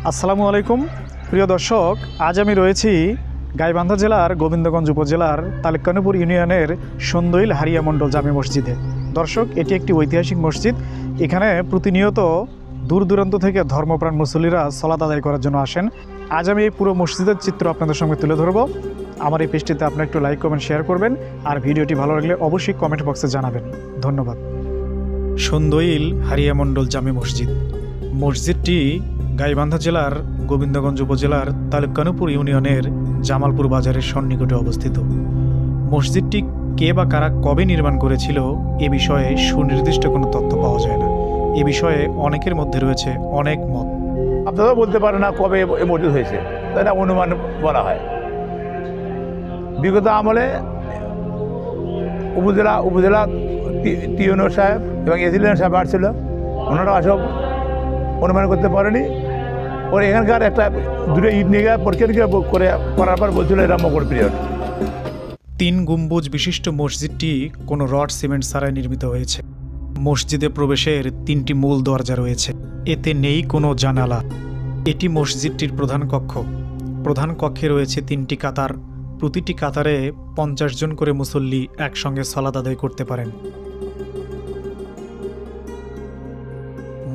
আসসালামু আলাইকুম প্রিয় দর্শক, আজ আমি রয়েছি গাইবান্ধা জেলার গোবিন্দগঞ্জ উপজেলার তালেকানুপুর ইউনিয়নের সন্দইল হারিয়া মণ্ডল জামে মসজিদে। দর্শক, এটি একটি ঐতিহাসিক মসজিদ। এখানে প্রতিনিয়ত দূর দূরান্ত থেকে ধর্মপ্রাণ মুসল্লিরা সালাত আদায় করার জন্য আসেন। আজ আমি এই পুরো মসজিদের চিত্র আপনাদের সঙ্গে তুলে ধরব। আমার এই পেজটিতে আপনারা একটু লাইক কমেন্ট শেয়ার করবেন, আর ভিডিওটি ভালো লাগলে অবশ্যই কমেন্ট বক্সে জানাবেন। ধন্যবাদ। সন্দইল হারিয়া মণ্ডল জামে মসজিদ। মসজিদটি গাইবান্ধা জেলার গোবিন্দগঞ্জ উপজেলার তালেকানুপুর ইউনিয়নের জামালপুর বাজারের সন্নিকটে অবস্থিত। মসজিদটি কে বা কারা কবে নির্মাণ করেছিল এ বিষয়ে সুনির্দিষ্ট কোনো তথ্য পাওয়া যায় না। এ বিষয়ে অনেকের মধ্যে রয়েছে অনেক মত। আপনারা বলতে পারেন না কবে এই মসজিদ হয়েছে, তাই না? অনুমান বলা হয়। বিগত আমলে উপজেলা টিউনো সাহেব এবং এসিলেন সাহেব আসছিল, ওনারা সব অনুমান করতে পারেনি। ওর এখানকার একটা দূরে ইট নিয়ে পরীক্ষা করে করার পর বলছিল এরা মকর পিরিয়ড। 3 গম্বুজ বিশিষ্ট মসজিদটি কোনো রড সিমেন্ট ছাড়াই নির্মিত হয়েছে। মসজিদে প্রবেশের 3টি মূল দরজা রয়েছে, এতে নেই কোনো জানালা। এটি মসজিদটির প্রধান কক্ষ। প্রধান কক্ষে রয়েছে 3টি কাতার। প্রতিটি কাতারে 50 জন করে মুসল্লি একসঙ্গে সালাত আদায় করতে পারেন।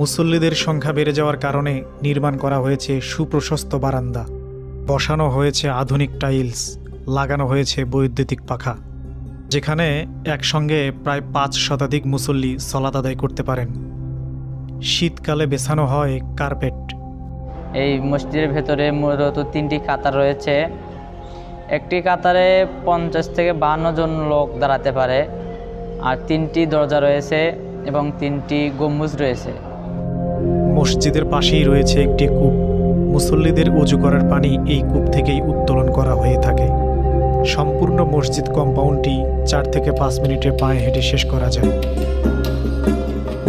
মুসল্লিদের সংখ্যা বেড়ে যাওয়ার কারণে নির্মাণ করা হয়েছে সুপ্রশস্ত বারান্দা, বসানো হয়েছে আধুনিক টাইলস, লাগানো হয়েছে বৈদ্যুতিক পাখা, যেখানে একসঙ্গে প্রায় 5 শতাধিক মুসল্লি সালাত আদায় করতে পারেন। শীতকালে বেছানো হয় কার্পেট। এই মসজিদের ভেতরে মূলত 3টি কাতার রয়েছে। একটি কাতারে 50 থেকে 52 জন লোক দাঁড়াতে পারে, আর 3টি দরজা রয়েছে এবং 3টি গম্বুজ রয়েছে। মসজিদের পাশেই রয়েছে একটি কূপ। মুসল্লিদের ওযু করার পানি এই কূপ থেকেই উত্তোলন করা হয়ে থাকে। সম্পূর্ণ মসজিদ কম্পাউন্ডটি 4 থেকে 5 মিনিটে পায়ে হেঁটে শেষ করা যায়।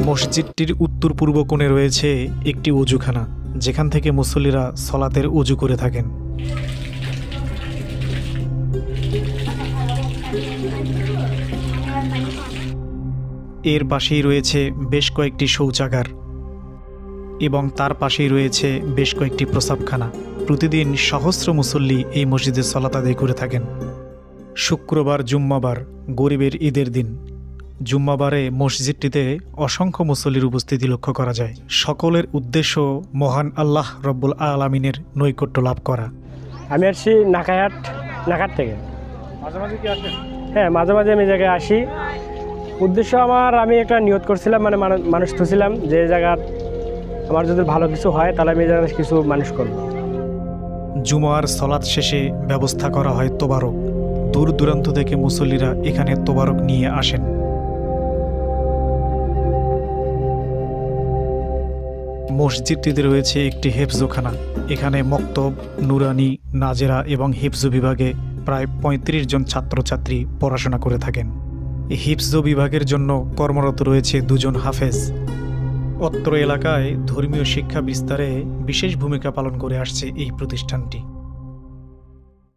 মসজিদটির উত্তর পূর্ব কোণে রয়েছে একটি ওযুখানা, যেখান থেকে মুসল্লিরা সালাতের ওযু করে থাকেন। এর পাশেই রয়েছে বেশ কয়েকটি শৌচাগার এবং তার পাশেই রয়েছে বেশ কয়েকটি প্রস্রাবখানা। প্রতিদিন সহস্র মুসল্লি এই মসজিদে সালাত আদায় করে থাকেন। শুক্রবার, জুম্মাবার, গরিবের ঈদের দিন জুম্মাবারে মসজিদটিতে অসংখ্য মুসল্লির উপস্থিতি লক্ষ্য করা যায়। সকলের উদ্দেশ্য মহান আল্লাহ রব্বুল আলামিনের নৈকট্য লাভ করা। আমি আসছি নাকাট থেকে। মাঝে মাঝে কি আসেন? হ্যাঁ, মাঝে মাঝে আমি জায়গায় আসি। উদ্দেশ্য আমি একটা নিয়ত করছিলাম, মানুষ খুঁজছিলাম যে জায়গার আমার যদি ভালো কিছু হয় তাহলে আমি এই জায়গায় কিছু মানুষ করব। জুমার সালাত শেষে ব্যবস্থা করা হয় তোবারক। দূর দূরান্ত থেকে মুসল্লিরা এখানে তোবারক নিয়ে আসেন। মসজিদটিতে রয়েছে একটি হেফজোখানা। এখানে মক্তব, নুরানি, নাজেরা এবং হিফজ বিভাগে প্রায় 35 জন ছাত্রছাত্রী পড়াশোনা করে থাকেন। হিফজ বিভাগের জন্য কর্মরত রয়েছে 2 জন হাফেজ। অত্র এলাকায় ধর্মীয় শিক্ষা বিস্তারে বিশেষ ভূমিকা পালন করে আসছে এই প্রতিষ্ঠানটি।